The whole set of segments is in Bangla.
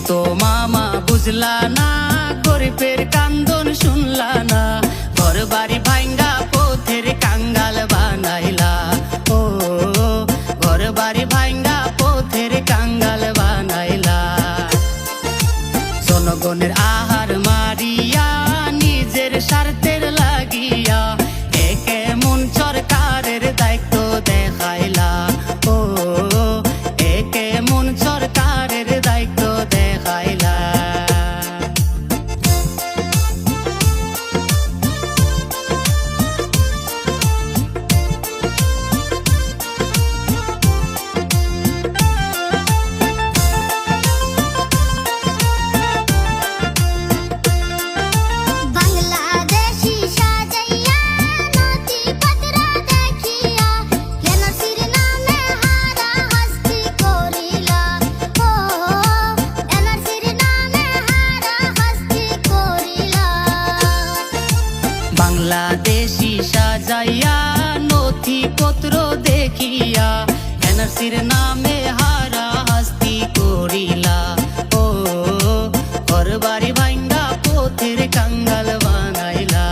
হিমন্ত মামা বুঝলা না, গরিবের কান্দন শুনলা না, ঘর বাড়ি ভাঙ্গা পথের কাঙ্গাল বানাইলা। ও ঘর বাড়ি ভাঙ্গা পথের কাঙ্গাল বানাইলা। জনগণের আহার মারিয়া নিজের স্বার্থের লাগিয়া একে মন সরকারের দায়িত্ব দেখাইলা। ও একে মন সরকারের দায়িত্ব দেখাইলা। বাংলাদেশি সাজাইয়া নথিপত্র দেখিয়া এনআরসির নামে হারা হাস্তি করিলা। ও ঘর বাড়ি ভাঙ্গা পথের কাঙ্গাল বানাইলা।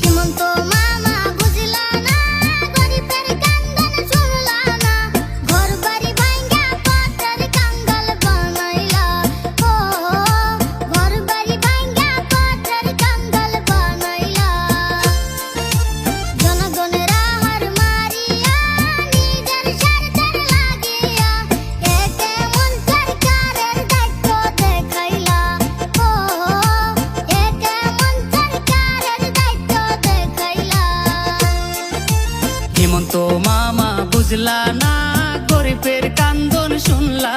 হিমন্ত মামা বুঝলা না, গরিবের কান্দন শুনলা না, ঘর বাড়ি ভাঙ্গা পথের কাঙ্গাল বানাইলা। ও ঘর বাড়ি ভাঙ্গা পথের কাঙ্গাল বানাইলা। জনগণের আহার মারিয়া নিজের স্বার্থের লাগিয়া একে মন সরকারের দায়িত্ব দেখাইলা। ও একে মন সরকারের দায়িত্ব দেখাইলা। হিমন্ত মামা বুঝলা না, গরিবের কান্দন শুনলা